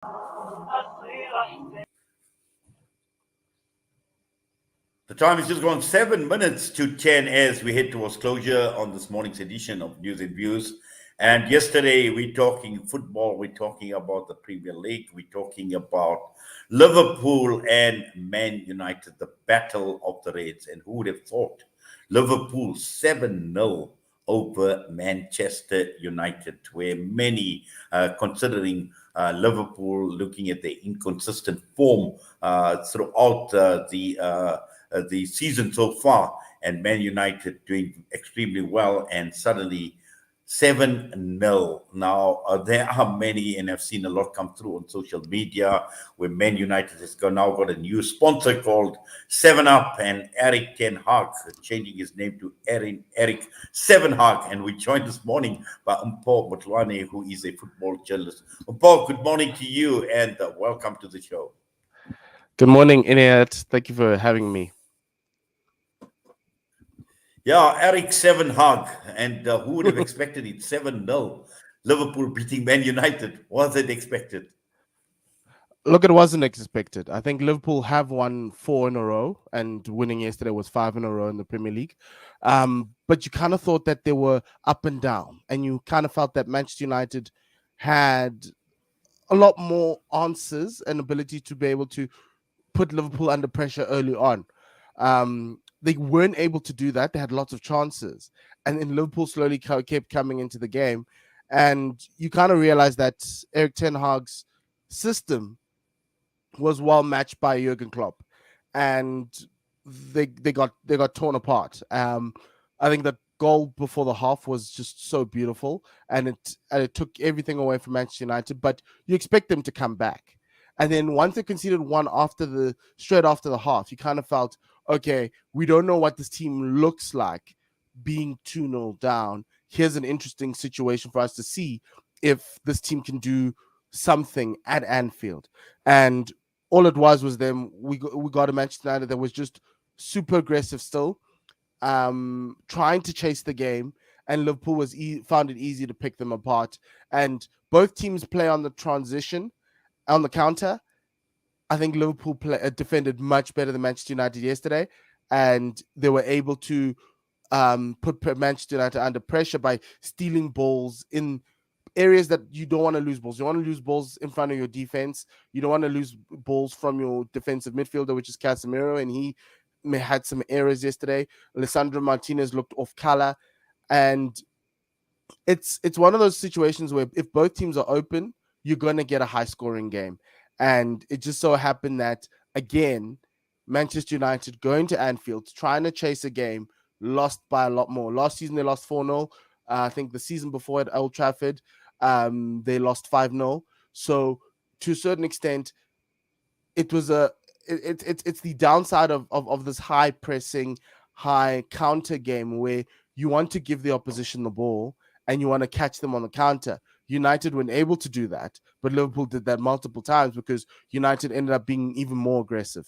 The time has just gone 7 minutes to 10 as we head towards closure on this morning's edition of News and Views. And yesterday we're talking football, we're talking about the Premier League, we're talking about Liverpool and Man United, the battle of the Reds. And who would have thought Liverpool 7-0 over Manchester United, where many considering Liverpool looking at their inconsistent form throughout the season so far, and Man United doing extremely well, and suddenly 7-0. Now, there are many, and I've seen a lot come through on social media, where Man United has now got a new sponsor called 7 Up, and Eric Ten Hag changing his name to Eric 7 Hag. And we joined this morning by Mpho Mutloane, who is a football journalist. Mpho, good morning to you, and welcome to the show. Good morning, Inyat. Thank you for having me. Yeah, Eric 7 Hag. And who would have expected it? 7-0. Liverpool beating Man United. Was it expected? Look, it wasn't expected. I think Liverpool have won 4 in a row, and winning yesterday was 5 in a row in the Premier League. But you kind of thought that they were up and down, and you kind of felt that Manchester United had a lot more answers and ability to be able to put Liverpool under pressure early on. They weren't able to do that. They had lots of chances, and then Liverpool slowly kept coming into the game, and you kind of realize that Eric Ten Hag's system was well matched by Jurgen Klopp, and they got torn apart. I think that goal before the half was just so beautiful, and it took everything away from Manchester United. But you expect them to come back, and then once they conceded one straight after the half, you kind of felt, okay, we don't know what this team looks like being 2-0 down. Here's an interesting situation for us to see if this team can do something at Anfield. And all it was them. We got a Manchester United that was just super aggressive still, trying to chase the game, and Liverpool found it easy to pick them apart. And both teams play on the transition, on the counter. I think Liverpool defended much better than Manchester United yesterday, and they were able to put Manchester United under pressure by stealing balls in areas that you don't want to lose balls. You want to lose balls in front of your defense. You don't want to lose balls from your defensive midfielder, which is Casemiro, and he had some errors yesterday. Alessandro Martinez looked off color, and it's one of those situations where if both teams are open, you're going to get a high-scoring game. And it just so happened that, again, Manchester United going to Anfield, trying to chase a game, lost by a lot more. Last season, they lost 4-0. I think the season before at Old Trafford, they lost 5-0. So to a certain extent, it was it's the downside of this high pressing, high counter game where you want to give the opposition the ball and you want to catch them on the counter. United weren't able to do that, but Liverpool did that multiple times because United ended up being even more aggressive.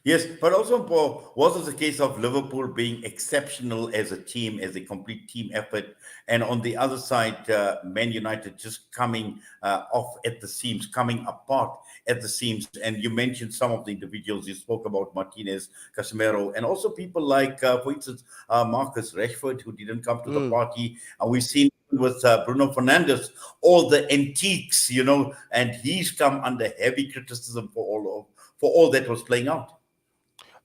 Yes, but also, Paul, was it a case of Liverpool being exceptional as a team, as a complete team effort, and on the other side, Man United just coming off at the seams, coming apart at the seams? And you mentioned some of the individuals. You spoke about Martinez, Casemiro, and also people like, for instance, Marcus Rashford, who didn't come to the party. And we've seen with Bruno Fernandes, all the antiques, and he's come under heavy criticism for all that was playing out.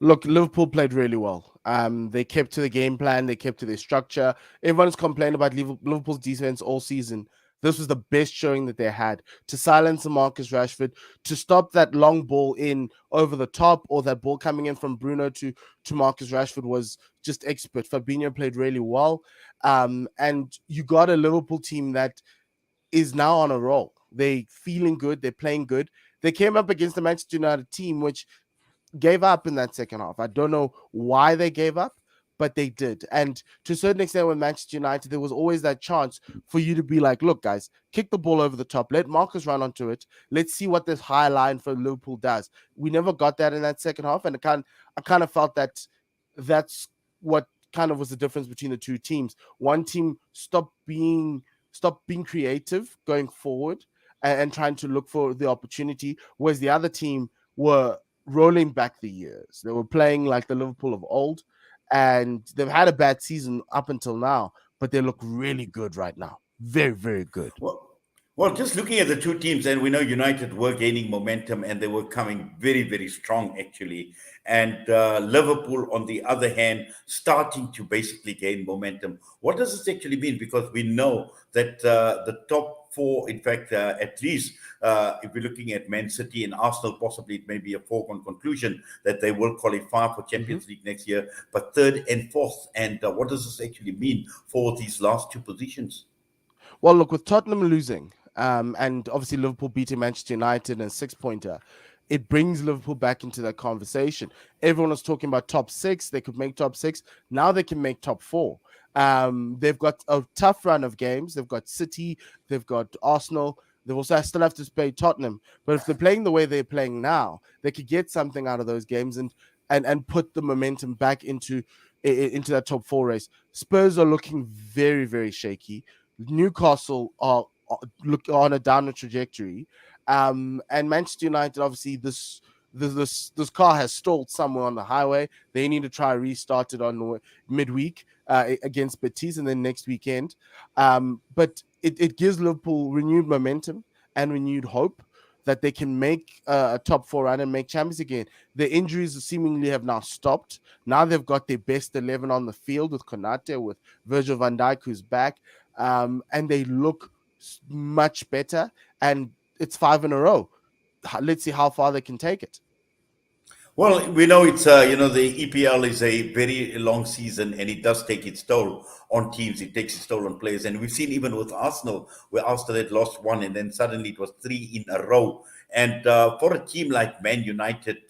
Look, Liverpool played really well. They kept to the game plan. They kept to their structure. Everyone's complained about Liverpool's defense all season. This was the best showing that they had to silence Marcus Rashford, to stop that long ball in over the top, or that ball coming in from Bruno to Marcus Rashford was just expert. Fabinho played really well. And you got a Liverpool team that is now on a roll. They feeling good. They're playing good. They came up against the Manchester United team, which gave up in that second half. I don't know why they gave up, but they did. And to a certain extent, with Manchester United, there was always that chance for you to be like, look, guys, kick the ball over the top. Let Marcus run onto it. Let's see what this high line for Liverpool does. We never got that in that second half. And I kind of felt that that's what kind of was the difference between the two teams. One team stopped being creative going forward, and trying to look for the opportunity, whereas the other team were rolling back the years. They were playing like the Liverpool of old, and they've had a bad season up until now, but they look really good right now. Very, very good. Well, well, just looking at the two teams, and we know United were gaining momentum and they were coming very, very strong, actually. And Liverpool, on the other hand, starting to basically gain momentum. What does this actually mean? Because we know that the top four, in fact, at least if we're looking at Man City and Arsenal, possibly it may be a foregone conclusion that they will qualify for Mhm. Champions League next year, but third and fourth. And what does this actually mean for these last two positions? Well, look, with Tottenham losing, and obviously Liverpool beating Manchester United in a six-pointer, it brings Liverpool back into that conversation. Everyone was talking about top six. They could make top six. Now they can make top four. They've got a tough run of games. They've got City. They've got Arsenal. They also still have to play Tottenham. But if they're playing the way they're playing now, they could get something out of those games and put the momentum back into that top four race. Spurs are looking very, very shaky. Newcastle are look on a downward trajectory, and Manchester United, obviously this car has stalled somewhere on the highway. They need to try restart it on midweek against Betis, and then next weekend. But it gives Liverpool renewed momentum and renewed hope that they can make a top four run and make champions again. The injuries seemingly have now stopped. Now they've got their best 11 on the field with Konate, with Virgil van Dijk, who's back, and they look much better. And it's five in a row. Let's see how far they can take it. Well, we know it's the EPL is a very long season, and it does take its toll on teams. It takes its toll on players, and we've seen even with Arsenal, where Arsenal had lost one, and then suddenly it was three in a row. And for a team like Man United,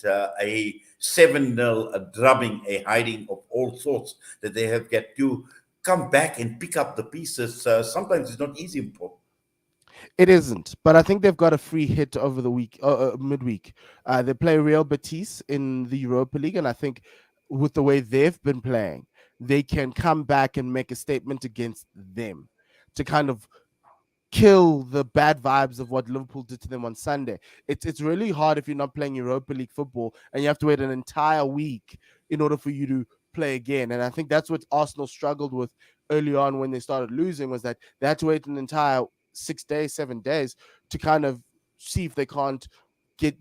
a 7-0 drubbing, a hiding of all sorts that they have got to come back and pick up the pieces. Sometimes it's not easy. It isn't, but I think they've got a free hit over the week, midweek. They play Real Betis in the Europa League, and I think with the way they've been playing, they can come back and make a statement against them to kind of kill the bad vibes of what Liverpool did to them on Sunday. It's really hard if you're not playing Europa League football and you have to wait an entire week in order for you to play again. And I think that's what Arsenal struggled with early on when they started losing, was that they had to wait an entire 6 days, 7 days to kind of see if they can't get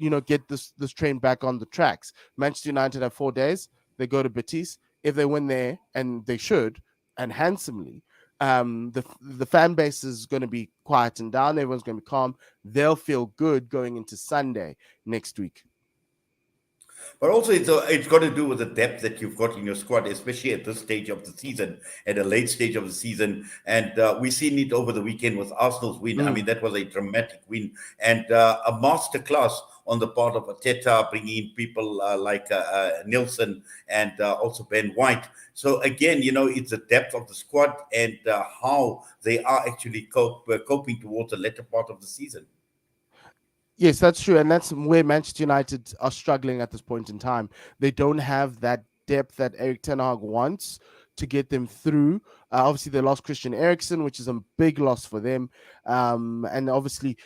this train back on the tracks. Manchester United have 4 days. They go to Betis. If they win there, and they should, and handsomely, the fan base is going to be quiet and down. Everyone's going to be calm. They'll feel good going into Sunday next week. But also, it's got to do with the depth that you've got in your squad, especially at this stage of the season, at a late stage of the season. And we've seen it over the weekend with Arsenal's win. I Mm. mean, that was a dramatic win and a masterclass on the part of Ateta, bringing in people like Nilsson and also Ben White. So again, it's the depth of the squad and how they are actually coping towards the latter part of the season. Yes, that's true, and that's where Manchester United are struggling at this point in time. They don't have that depth that Eric Ten Hag wants to get them through. Obviously, they lost Christian Eriksen, which is a big loss for them, and obviously,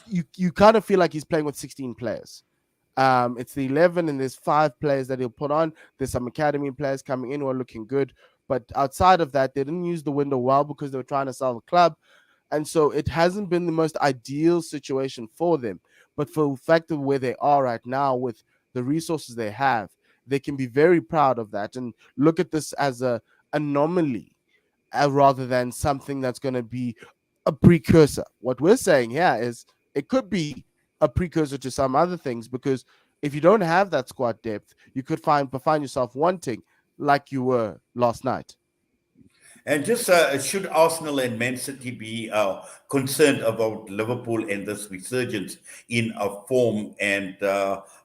you kind of feel like he's playing with 16 players. It's the 11, and there's 5 players that he'll put on. There's some academy players coming in who are looking good, but outside of that, they didn't use the window well because they were trying to sell the club. And so it hasn't been the most ideal situation for them. But for the fact of where they are right now with the resources they have, they can be very proud of that and look at this as a anomaly rather than something that's going to be a precursor. What we're saying here is it could be a precursor to some other things, because if you don't have that squad depth, you could find yourself wanting like you were last night. And just should Arsenal and Man City be concerned about Liverpool and this resurgence in form, and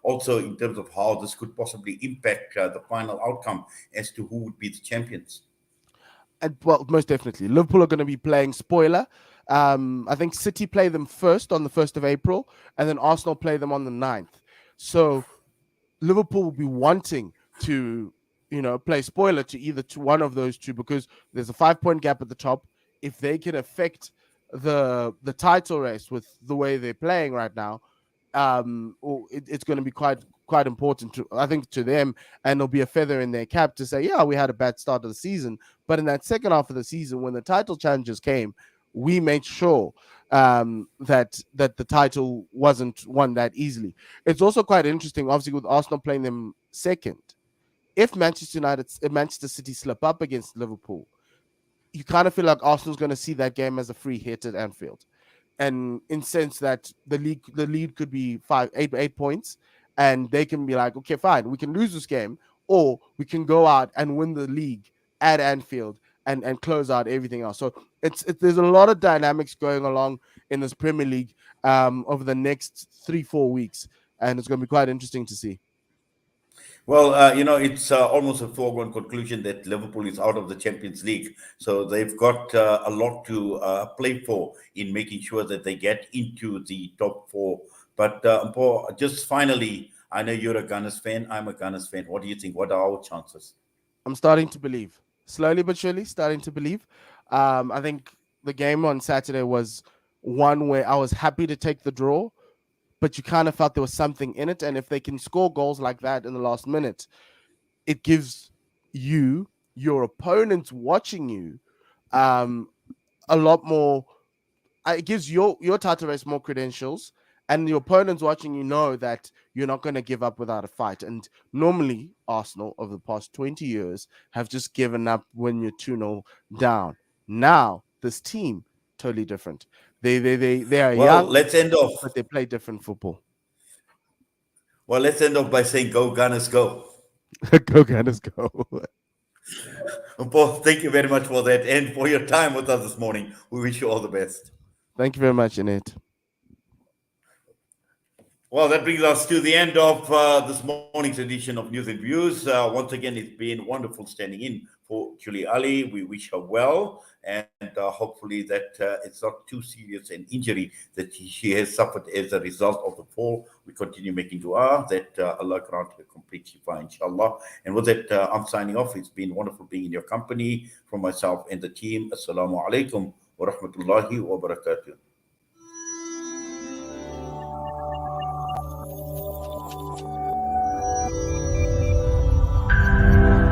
also in terms of how this could possibly impact the final outcome as to who would be the champions? And well, most definitely, Liverpool are going to be playing spoiler. I think City play them first on the 1st of April, and then Arsenal play them on the 9th. So Liverpool will be wanting to, play spoiler to either to one of those two, because there's a 5 point gap at the top. If they can affect the title race with the way they're playing right now, it's going to be quite important to, I think, to them, and it'll be a feather in their cap to say, yeah, we had a bad start of the season, but in that second half of the season, when the title challenges came, we made sure that the title wasn't won that easily. It's also quite interesting, obviously, with Arsenal playing them second. If Manchester City slip up against Liverpool, you kind of feel like Arsenal's going to see that game as a free hit at Anfield, and in sense that the lead could be 8 points, and they can be like, okay, fine, we can lose this game, or we can go out and win the league at Anfield and close out everything else. So there's a lot of dynamics going along in this Premier League over the next 3-4 weeks, and it's going to be quite interesting to see. Well, it's almost a foregone conclusion that Liverpool is out of the Champions League. So they've got a lot to play for in making sure that they get into the top four. But Mpho, just finally, I know you're a Gunners fan. I'm a Gunners fan. What do you think? What are our chances? I'm starting to believe, slowly but surely, starting to believe. I think the game on Saturday was one where I was happy to take the draw, but you kind of felt there was something in it. And if they can score goals like that in the last minute, it gives your opponents watching you, um, a lot more. It gives your title race more credentials, and your opponents watching you know that you're not going to give up without a fight. And normally, Arsenal over the past 20 years have just given up when you're 2-0 down. Now, this team, totally different. They are Well, young, let's end off. but they play different football. Well, let's end off by saying, "Go Gunners, go!" Go Gunners, go. Mpho, thank you very much for that and for your time with us this morning. We wish you all the best. Thank you very much, Annette. Well, that brings us to the end of this morning's edition of News and Views. Once again, it's been wonderful standing in for Julie Ali. We wish her well, and hopefully that it's not too serious an injury that she has suffered as a result of the fall. We continue making dua that Allah grant her complete shifa, inshallah. And with that, I'm signing off. It's been wonderful being in your company from myself and the team. Assalamu alaikum wa rahmatullahi wa barakatuh.